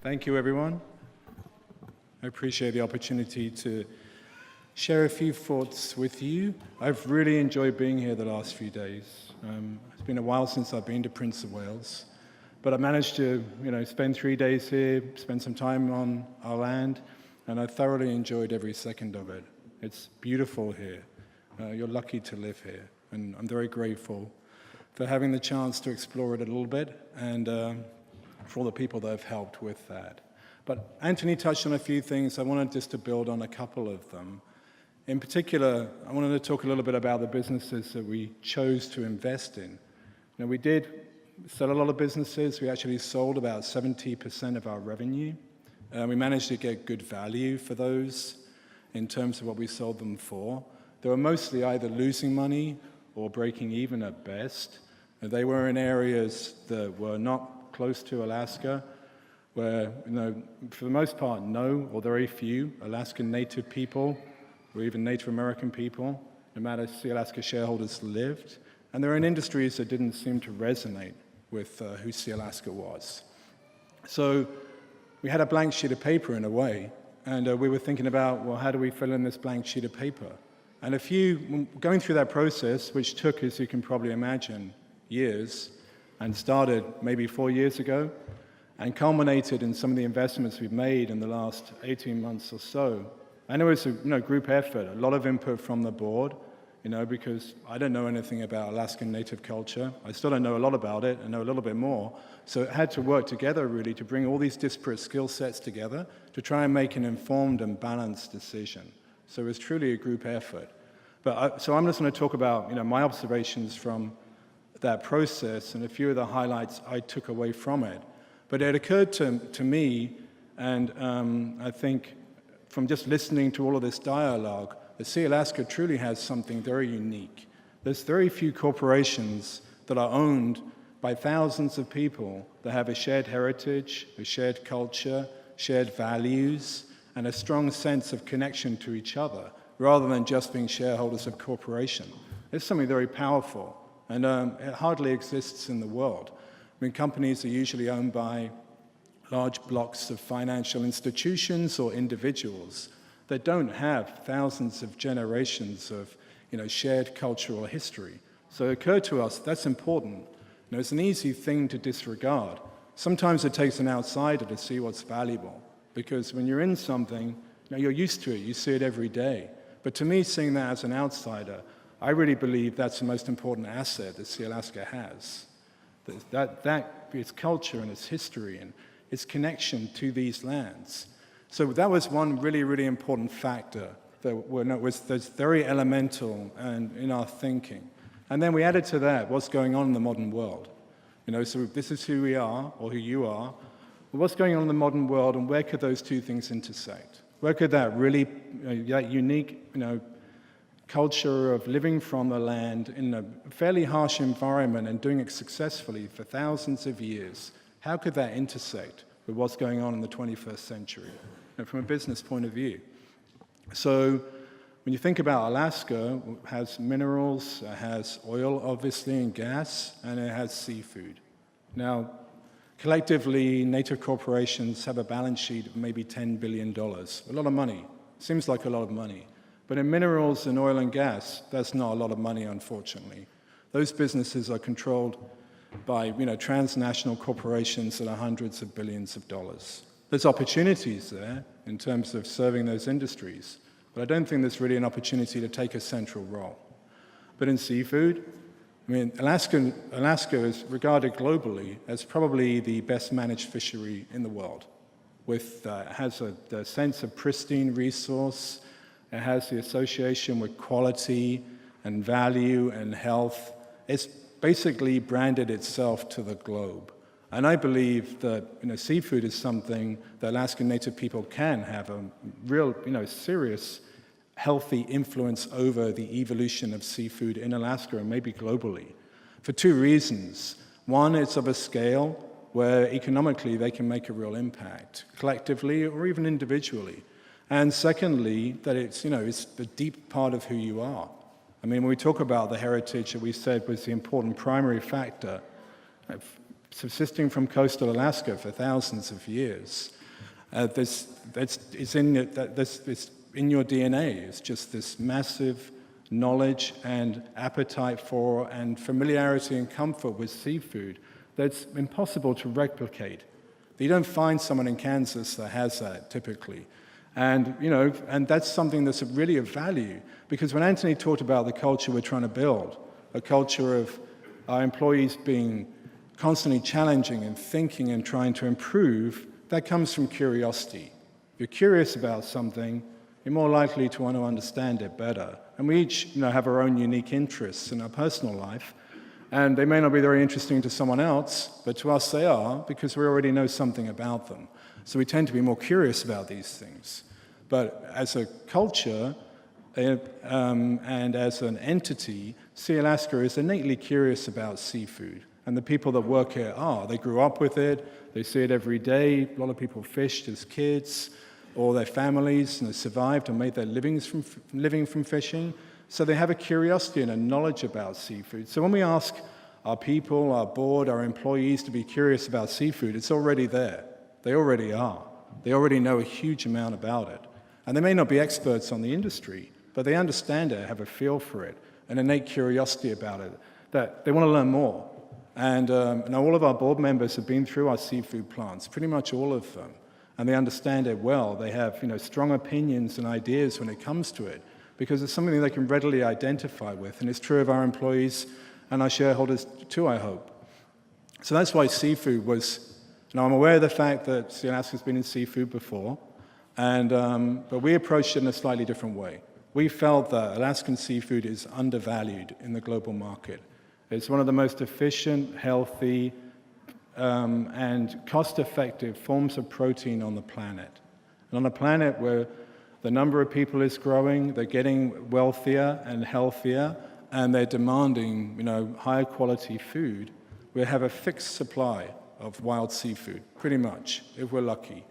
Thank you, everyone. I appreciate the opportunity to share a few thoughts with you. I've really enjoyed being here the last few days. It's been a while since I've been to Prince of Wales, but I managed to, spend 3 days here, spend some time on our land, and I thoroughly enjoyed every second of it. It's beautiful here. You're lucky to live here, and I'm very grateful for having the chance to explore it a little bit, and for all the people that have helped with that. But Anthony touched on a few things. I wanted just to build on a couple of them. In particular, I wanted to talk a little bit about the businesses that we chose to invest in. We did sell a lot of businesses. We actually sold about 70% of our revenue. We managed to get good value for those in terms of what we sold them for. They were mostly either losing money or breaking even at best. They were in areas that were not close to Alaska, where, for the most part, no or very few Alaskan Native people or even Native American people, no matter Sealaska shareholders, lived. And they're in industries that didn't seem to resonate with who Sealaska was. So we had a blank sheet of paper in a way, and we were thinking about, well, how do we fill in this blank sheet of paper? And going through that process, which took, as you can probably imagine, years, and started maybe 4 years ago, and culminated in some of the investments we've made in the last 18 months or so. I know it's a group effort, a lot of input from the board, because I don't know anything about Alaskan Native culture. I still don't know a lot about it. I know a little bit more. So it had to work together, really, to bring all these disparate skill sets together to try and make an informed and balanced decision. So it was truly a group effort. So I'm just going to talk about my observations from that process and a few of the highlights I took away from it. But it occurred to me, and I think from just listening to all of this dialogue, that Sealaska truly has something very unique. There's very few corporations that are owned by thousands of people that have a shared heritage, a shared culture, shared values, and a strong sense of connection to each other, rather than just being shareholders of corporation. It's something very powerful, and it hardly exists in the world. Companies are usually owned by large blocks of financial institutions or individuals that don't have thousands of generations of shared cultural history. So it occurred to us that's important. It's an easy thing to disregard. Sometimes it takes an outsider to see what's valuable, because when you're in something, you're used to it, you see it every day. But to me, seeing that as an outsider, I really believe that's the most important asset that Sealaska has. That its culture and its history and its connection to these lands. So that was one really, really important factor that's very elemental and in our thinking. And then we added to that what's going on in the modern world. So this is who we are, or who you are. What's going on in the modern world, and where could those two things intersect? Where could that really, that unique, culture of living from the land in a fairly harsh environment and doing it successfully for thousands of years, how could that intersect with what's going on in the 21st century, from a business point of view? So when you think about Alaska, it has minerals, it has oil, obviously, and gas, and it has seafood. Now, collectively, Native corporations have a balance sheet of maybe $10 billion. A lot of money. Seems like a lot of money. But in minerals and oil and gas, that's not a lot of money, unfortunately. Those businesses are controlled by transnational corporations that are hundreds of billions of dollars. There's opportunities there in terms of serving those industries, but I don't think there's really an opportunity to take a central role. But in seafood, Alaska is regarded globally as probably the best managed fishery in the world. Has a sense of pristine resource. It has the association with quality and value and health. It's basically branded itself to the globe. And I believe that seafood is something that Alaskan Native people can have a real, serious, healthy influence over the evolution of seafood in Alaska and maybe globally, for two reasons. One, it's of a scale where economically they can make a real impact, collectively or even individually. And secondly, that it's a deep part of who you are. When we talk about the heritage that we said was the important primary factor, subsisting from coastal Alaska for thousands of years. It's in your DNA. It's just this massive knowledge and appetite for and familiarity and comfort with seafood that's impossible to replicate. You don't find someone in Kansas that has that typically. And, and that's something that's really of value, because when Anthony talked about the culture we're trying to build, a culture of our employees being constantly challenging and thinking and trying to improve, that comes from curiosity. If you're curious about something, you're more likely to want to understand it better. And we each, have our own unique interests in our personal life, and they may not be very interesting to someone else, but to us they are, because we already know something about them. So we tend to be more curious about these things. But as a culture and as an entity, Sealaska is innately curious about seafood. And the people that work here are. They grew up with it, they see it every day. A lot of people fished as kids, or their families, and they survived and made their living from fishing. So they have a curiosity and a knowledge about seafood. So when we ask our people, our board, our employees to be curious about seafood, it's already there. They already are. They already know a huge amount about it. And they may not be experts on the industry, but they understand it, have a feel for it, an innate curiosity about it, that they want to learn more. And now all of our board members have been through our seafood plants, pretty much all of them, and they understand it well. They have strong opinions and ideas when it comes to it, because it's something they can readily identify with, and it's true of our employees and our shareholders too, I hope. So that's why seafood was. Now, I'm aware of the fact that Sealaska's been in seafood before, but we approached it in a slightly different way. We felt that Alaskan seafood is undervalued in the global market. It's one of the most efficient, healthy, and cost-effective forms of protein on the planet. And on a planet where the number of people is growing, they're getting wealthier and healthier, and they're demanding, higher quality food, we have a fixed supply of wild seafood, pretty much, if we're lucky.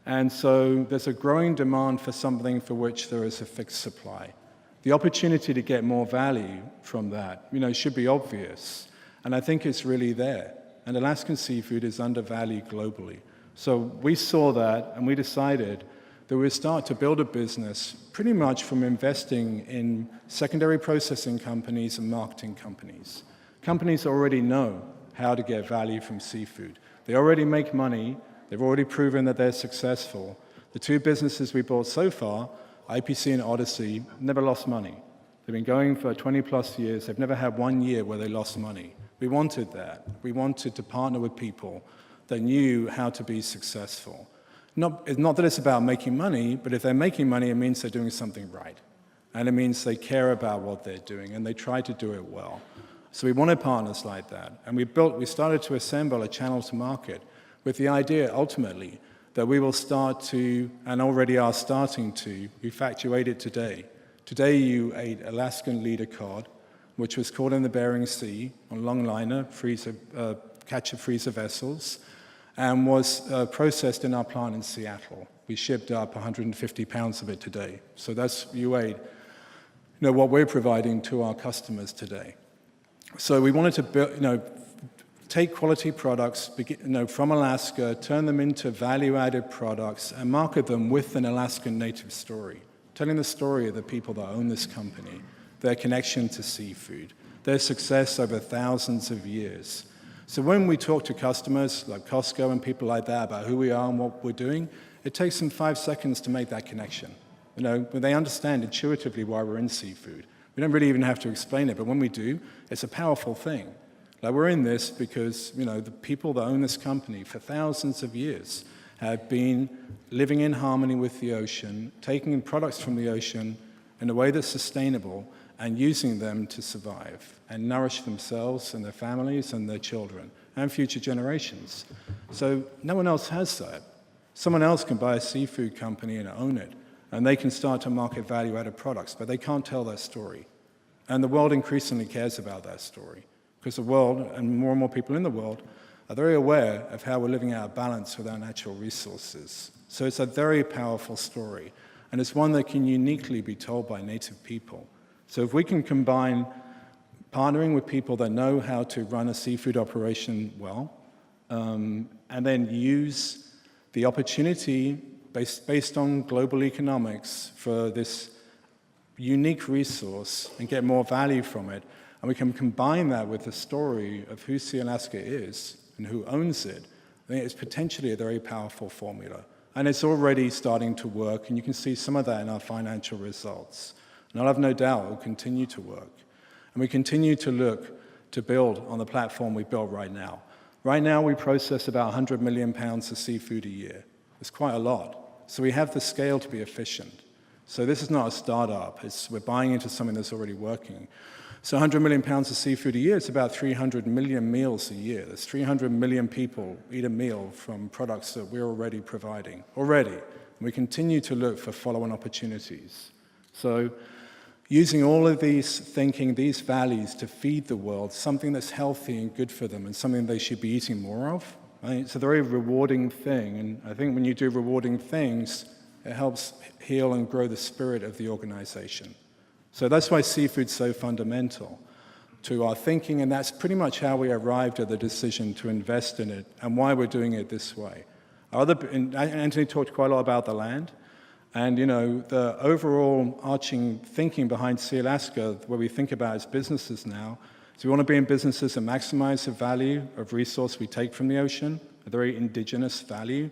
And so there's a growing demand for something for which there is a fixed supply. The opportunity to get more value from that, should be obvious. And I think it's really there. And Alaskan seafood is undervalued globally. So we saw that, and we decided that we'd start to build a business pretty much from investing in secondary processing companies and marketing companies. Companies already know how to get value from seafood. They already make money. They've already proven that they're successful. The two businesses we bought so far, IPC and Odyssey, never lost money. They've been going for 20 plus years. They've never had 1 year where they lost money. We wanted that. We wanted to partner with people that knew how to be successful. Not that it's about making money, but if they're making money, it means they're doing something right. And it means they care about what they're doing, and they try to do it well. So we wanted partners like that. And we started to assemble a channel to market with the idea, ultimately, that we will start to, and already are starting to, refactuate it today. Today you ate Alaskan leader cod, which was caught in the Bering Sea on longliner, catcher freezer vessels, and was processed in our plant in Seattle. We shipped up 150 pounds of it today. So that's, you ate, what we're providing to our customers today. So we wanted to build, take quality products, from Alaska, turn them into value-added products, and market them with an Alaskan native story, telling the story of the people that own this company, their connection to seafood, their success over thousands of years. So when we talk to customers like Costco and people like that about who we are and what we're doing, it takes them 5 seconds to make that connection. When they understand intuitively why we're in seafood. We don't really even have to explain it, but when we do, it's a powerful thing. Like, we're in this because, the people that own this company for thousands of years have been living in harmony with the ocean, taking products from the ocean in a way that's sustainable and using them to survive and nourish themselves and their families and their children and future generations. So no one else has that. Someone else can buy a seafood company and own it, and they can start to market value-added products, but they can't tell that story. And the world increasingly cares about that story, because the world, and more people in the world, are very aware of how we're living out of balance with our natural resources. So it's a very powerful story, and it's one that can uniquely be told by native people. So if we can combine partnering with people that know how to run a seafood operation well, and then use the opportunity based on global economics for this unique resource and get more value from it. And we can combine that with the story of who Sealaska is and who owns it. I think it's potentially a very powerful formula. And it's already starting to work, and you can see some of that in our financial results. And I'll have no doubt it will continue to work. And we continue to look to build on the platform we built right now. Right now, we process about 100 million pounds of seafood a year. It's quite a lot. So we have the scale to be efficient. So this is not a startup. We're buying into something that's already working. So 100 million pounds of seafood a year, it's about 300 million meals a year. There's 300 million people eat a meal from products that we're already providing, already. And we continue to look for follow-on opportunities. So using all of these thinking, these values to feed the world, something that's healthy and good for them and something they should be eating more of, right? It's a very rewarding thing. And I think when you do rewarding things, it helps heal and grow the spirit of the organization. So that's why seafood's so fundamental to our thinking, and that's pretty much how we arrived at the decision to invest in it and why we're doing it this way. Anthony talked quite a lot about the land, and the overall arching thinking behind Sealaska, where we think about as businesses now, is we want to be in businesses that maximize the value of resource we take from the ocean, a very indigenous value,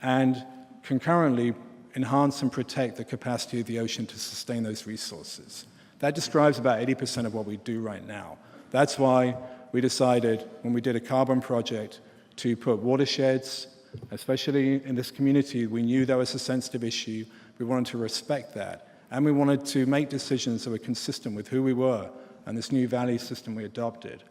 and concurrently enhance and protect the capacity of the ocean to sustain those resources. That describes about 80% of what we do right now. That's why we decided, when we did a carbon project, to put watersheds, especially in this community. We knew that was a sensitive issue. We wanted to respect that. And we wanted to make decisions that were consistent with who we were and this new value system we adopted.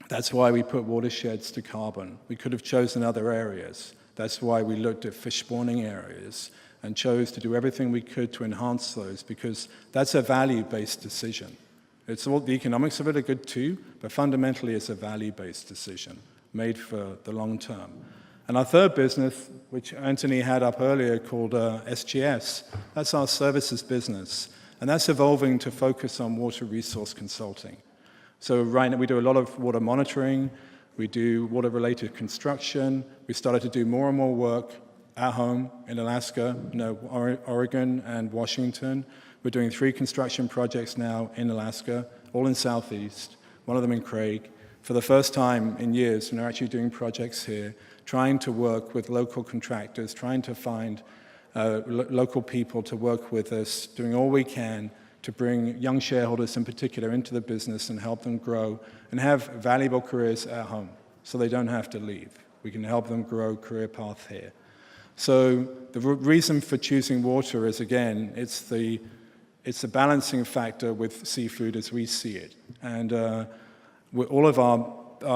That's why we put watersheds to carbon. We could have chosen other areas. That's why we looked at fish spawning areas and chose to do everything we could to enhance those, because that's a value-based decision. It's all the economics of it are good too, but fundamentally it's a value-based decision made for the long term. And our third business, which Anthony had up earlier, called SGS, that's our services business. And that's evolving to focus on water resource consulting. So right now we do a lot of water monitoring. We do water-related construction. We started to do more and more work at home in Alaska, Oregon and Washington. We're doing 3 construction projects now in Alaska, all in Southeast, one of them in Craig. For the first time in years, we're actually doing projects here, trying to work with local contractors, trying to find local people to work with us, doing all we can to bring young shareholders in particular into the business and help them grow and have valuable careers at home so they don't have to leave. We can help them grow career path here. So the reason for choosing water is, again, it's the balancing factor with seafood as we see it. And all of our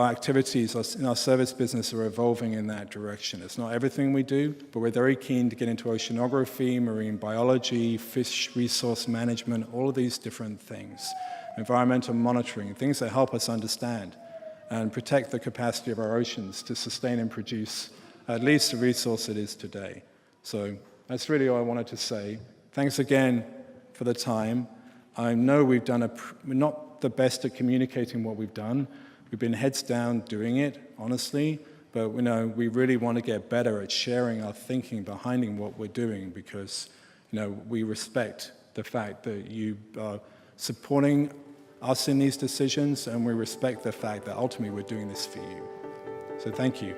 activities in our service business are evolving in that direction. It's not everything we do, but we're very keen to get into oceanography, marine biology, fish resource management, all of these different things, environmental monitoring, things that help us understand and protect the capacity of our oceans to sustain and produce at least the resource it is today. So that's really all I wanted to say. Thanks again for the time. I know we're not the best at communicating what we've done. We've been heads down doing it, honestly, but we really want to get better at sharing our thinking behind what we're doing, because we respect the fact that you are supporting us in these decisions, and we respect the fact that ultimately we're doing this for you. So thank you.